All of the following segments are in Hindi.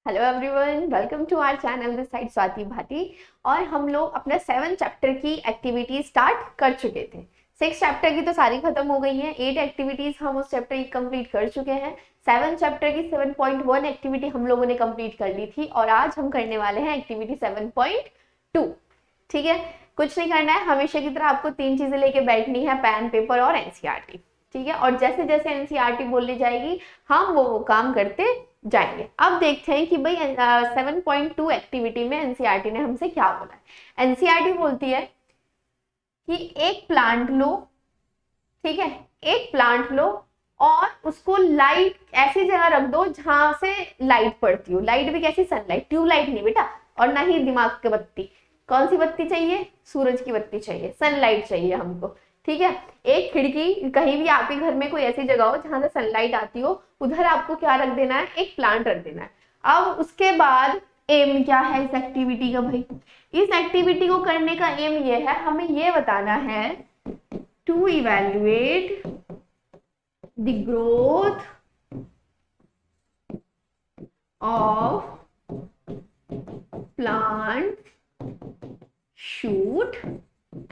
Hello everyone, welcome to our channel this side Swati Bhati. और हम लोग अपना 7 चैप्टर की एक्टिविटी स्टार्ट कर चुके थे। 6 चैप्टर की तो सारी खत्म हो गई हैं। 8 एक्टिविटीज हम उस चैप्टर की कंप्लीट कर चुके हैं। 7 चैप्टर की 7.1 एक्टिविटी हम लोगों ने कंप्लीट कर ली थी और आज हम करने वाले हैं एक्टिविटी 7.2। ठीक है, कुछ नहीं करना है, हमेशा की तरह आपको 3 चीजें लेके बैठनी है, पेन पेपर और एनसीईआरटी। ठीक है, और जैसे जैसे एनसीईआरटी बोलने जाएगी हम वो काम करते जाएंगे। अब देखते हैं कि भाई 7.2 एक्टिविटी में एनसीईआरटी ने हमसे क्या बोला है। एनसीईआरटी बोलती है कि एक प्लांट लो, ठीक है, एक प्लांट लो और उसको लाइट ऐसी जगह रख दो जहां से लाइट पड़ती हो। लाइट भी कैसी? सनलाइट, ट्यूबलाइट नहीं बेटा, और ना ही दिमाग की बत्ती। कौन सी बत्ती चाहिए? सूरज की बत्ती चाहिए, सनलाइट चाहिए हमको। ठीक है, एक खिड़की, कहीं भी आपके घर में कोई ऐसी जगह हो जहां से सनलाइट आती हो, उधर आपको क्या रख देना है? एक प्लांट रख देना है। अब उसके बाद एम क्या है इस एक्टिविटी का? भाई इस एक्टिविटी को करने का एम ये है, हमें ये बताना है to evaluate the growth of plant shoot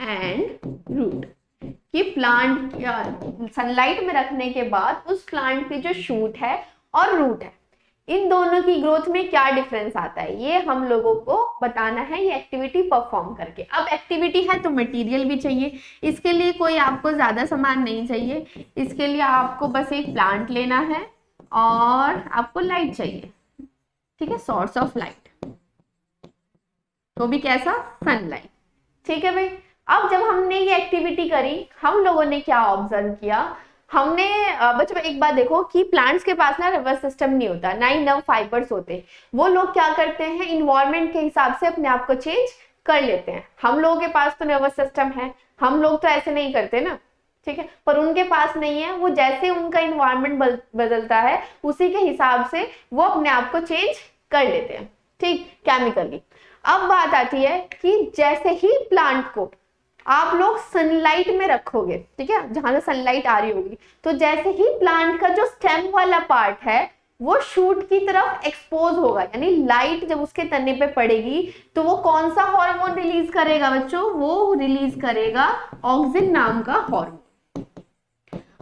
and root. कि प्लांट सनलाइट में रखने के बाद उस प्लांट की जो शूट है और रूट है, इन दोनों की ग्रोथ में क्या डिफरेंस आता है, ये हम लोगों को बताना है ये एक्टिविटी परफॉर्म करके। अब एक्टिविटी है तो मटेरियल भी चाहिए। इसके लिए कोई आपको ज्यादा सामान नहीं चाहिए। इसके लिए आपको बस एक प्लांट लेना है और आपको लाइट चाहिए। ठीक है, सोर्स ऑफ लाइट, तो भी कैसा? सनलाइट। ठीक है भाई, अब जब हमने ये एक्टिविटी करी, हम लोगों ने क्या ऑब्जर्व किया? हमने बच्चों एक बात देखो कि प्लांट्स के पास ना नर्वस सिस्टम नहीं होता, ना ही नर्व फाइबर्स होते। वो लोग क्या करते हैं? इन्वायरमेंट के हिसाब से अपने आप को चेंज कर लेते हैं। हम लोगों के पास तो नर्वस सिस्टम है, हम लोग तो ऐसे नहीं करते ना। ठीक है, पर उनके पास नहीं है। वो जैसे उनका इन्वायरमेंट बदलता है उसी के हिसाब से वो अपने आप को चेंज कर लेते हैं, ठीक, केमिकली। अब बात आती है कि जैसे ही प्लांट को आप लोग सनलाइट में रखोगे, ठीक है, जहां से सनलाइट आ रही होगी, तो जैसे ही प्लांट का जो स्टेम वाला पार्ट है वो शूट की तरफ एक्सपोज होगा, यानी लाइट जब उसके तने पे पड़ेगी तो वो कौन सा हार्मोन रिलीज करेगा बच्चों? वो रिलीज करेगा ऑक्सिन नाम का हार्मोन।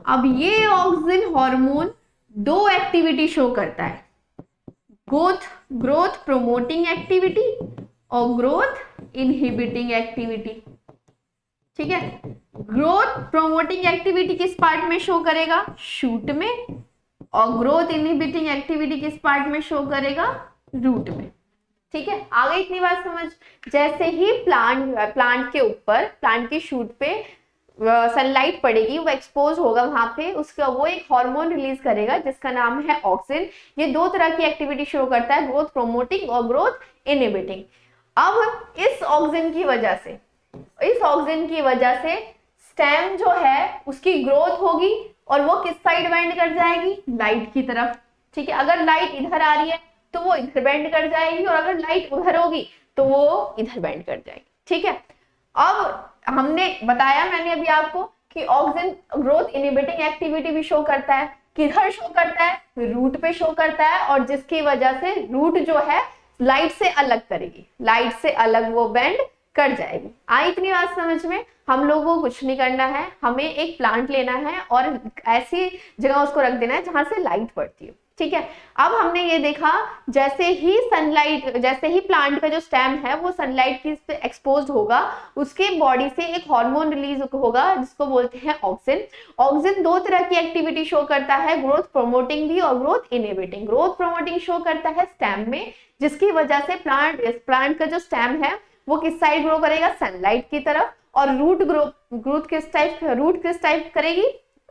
अब ये ऑक्सिन हार्मोन 2 एक्टिविटी शो करता है, ग्रोथ प्रोमोटिंग एक्टिविटी और ग्रोथ इनहिबिटिंग एक्टिविटी। ठीक है, ग्रोथ प्रोमोटिंग एक्टिविटी किस पार्ट में शो करेगा? शूट में। और ग्रोथ इनहिबिटिंग एक्टिविटी किस पार्ट में शो करेगा? रूट में। ठीक है, आ गई इतनी बात समझ? जैसे ही प्लांट के ऊपर, प्लांट की शूट पे सनलाइट पड़ेगी, वो एक्सपोज होगा वहां पे, उसका वो एक हार्मोन रिलीज करेगा जिसका नाम है ऑक्सिन। ये 2 तरह की एक्टिविटी शो करता है, ग्रोथ प्रोमोटिंग और ग्रोथ इनहिबिटिंग। अब इस ऑक्सिन की वजह से स्टेम जो है उसकी ग्रोथ होगी और वो किस साइड बेंड कर जाएगी? लाइट की तरफ। ठीक है, अगर लाइट इधर आ रही है तो वो इधर बेंड कर जाएगी, और अगर लाइट उधर होगी तो वो इधर बेंड कर जाएगी। ठीक है, अब हमने बताया, मैंने अभी आपको, कि ऑक्सिन ग्रोथ इनहिबिटिंग एक्टिविटी भी शो करता है। किधर शो करता है? रूट पे शो करता है, और जिसकी वजह से रूट जो है लाइट से अलग करेगी, लाइट से अलग वो बेंड कर जाएगी। आई इतनी बात समझ में? हम लोगों को कुछ नहीं करना है, हमें एक प्लांट लेना है और ऐसी जगह उसको रख देना है जहां से लाइट पड़ती है। ठीक है, अब हमने ये देखा, जैसे ही प्लांट का जो स्टेम है वो सनलाइट की एक्सपोज होगा, उसके बॉडी से एक हार्मोन रिलीज होगा जिसको बोलते हैं ऑक्सिन। ऑक्सिन 2 तरह की एक्टिविटी शो करता है, ग्रोथ प्रोमोटिंग भी और growth inhibiting. Growth promoting show करता है स्टेम में, जिसकी वजह से प्लांट का जो स्टेम है वो किस साइड ग्रो करेगा? सनलाइट की तरफ। और रूट किस टाइप करेगी?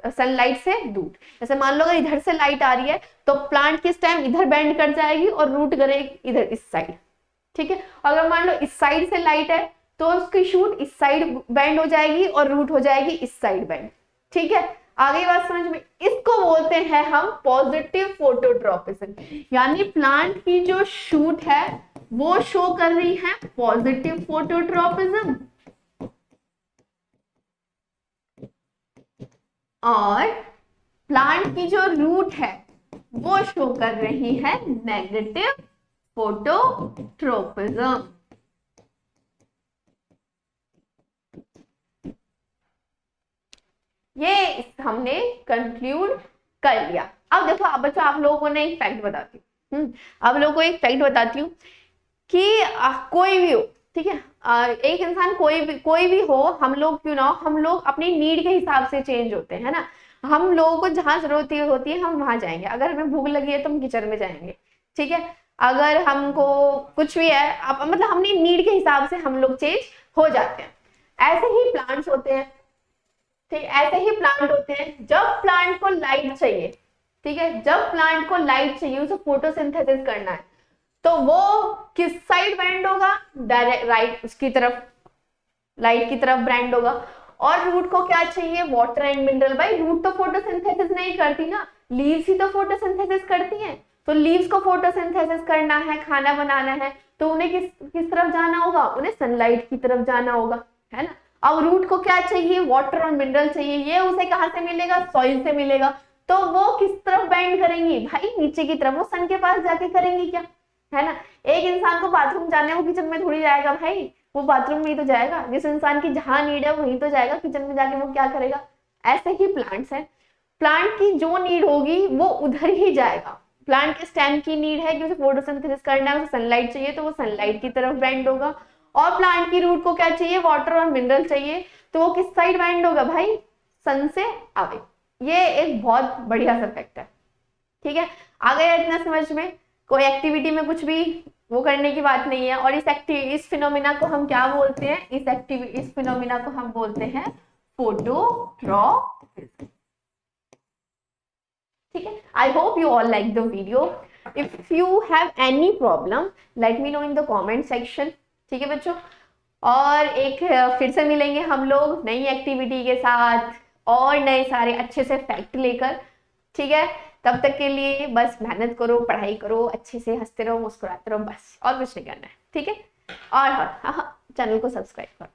सनलाइट से दूर। जैसे मान लो अगर इधर से लाइट आ रही है तो प्लांट किस टाइम इधर बेंड कर जाएगी और रूट करेगी इधर, इस साइड। ठीक है, अगर मान लो इस साइड से लाइट है तो उसकी शूट इस साइड बेंड हो जाएगी और रूट हो जाएगी इस साइड बेंड। ठीक है, आगे बात समझ में? इसको बोलते हैं हम पॉजिटिव फोटोट्रोपिज्म, यानी प्लांट की जो शूट है वो शो कर रही है पॉजिटिव फोटोट्रोपिज्म, और प्लांट की जो रूट है वो शो कर रही है नेगेटिव फोटोट्रोपिज्म। ये हमने कंक्लूड कर लिया। अब देखो आप बच्चों, आप लोगों को ना एक फैक्ट बताती हूँ, आप लोगों को एक फैक्ट बताती हूँ कि कोई भी हो, ठीक है, एक इंसान कोई भी हो, हम लोग क्यों ना हो, हम लोग अपनी नीड के हिसाब से चेंज होते हैं, है ना। हम लोगों को जहां जरूरत होती है हम वहां जाएंगे। अगर हमें भूख लगी है तो हम किचन में जाएंगे, ठीक है। अगर हमको कुछ भी है, मतलब हमने नीड के हिसाब से हम लोग चेंज हो जाते हैं। ऐसे ही प्लांट्स होते हैं, ठीक, ऐसे ही प्लांट होते हैं। जब प्लांट को लाइट चाहिए, ठीक है, जब प्लांट को लाइट चाहिए, उसे फोटोसिंथेसिस करना है, तो वो किस साइड बेंड होगा? डायरेक्ट राइट, उसकी तरफ, लाइट की तरफ बेंड होगा। और रूट को क्या चाहिए? Water and mineral. भाई रूट तो फोटोसिंथेसिस नहीं करती ना, लीव्स ही तो फोटोसिंथेसिस करती हैं। तो लीव्स को फोटोसिंथेसिस करना है, खाना बनाना है, तो उन्हें किस तरफ जाना होगा? उन्हें सनलाइट की तरफ जाना होगा, है ना। अब रूट को क्या चाहिए? वाटर और मिनरल चाहिए। ये उसे कहां से मिलेगा? सॉइल से मिलेगा। तो वो किस तरफ बेंड करेंगी? भाई नीचे की तरफ, वो सन के पास जाके करेंगी क्या, है ना। एक इंसान को बाथरूम जाना है, वो किचन में थोड़ी जाएगा भाई, वो बाथरूम में ही तो जाएगा। जिस इंसान की जहां नीड है वहीं तो जाएगा, किचन में जाके वो क्या करेगा। ऐसे ही प्लांट्स है, प्लांट की जो नीड होगी वो उधर ही जाएगा। प्लांट के स्टेम की नीड है कि उसे फोटोसिंथेसिस करना है, उसे सनलाइट चाहिए, तो वो सनलाइट की तरफ बेंड होगा। और प्लांट की रूट को क्या चाहिए? वाटर और मिनरल चाहिए, तो वो किस साइड बेंड होगा भाई? सन से अवे। ये एक बहुत बढ़िया सा फैक्ट है, ठीक है। आ गया इतना समझ में? कोई एक्टिविटी में कुछ भी वो करने की बात नहीं है। और इस फिनोमिना को हम क्या बोलते हैं? इस फिनोमिना को हम बोलते हैं फोटोट्रॉपिज्म, ठीक है। I hope you all like the video. If you have any problem let me know in the comment section, ठीक है बच्चों। और एक फिर से मिलेंगे हम लोग नई एक्टिविटी के साथ और नए सारे अच्छे से फैक्ट लेकर, ठीक है। तब तक के लिए बस मेहनत करो, पढ़ाई करो, अच्छे से हंसते रहो, मुस्कुराते रहो, बस और कुछ नहीं करना है, ठीक है। और हाँ, चैनल को सब्सक्राइब करो।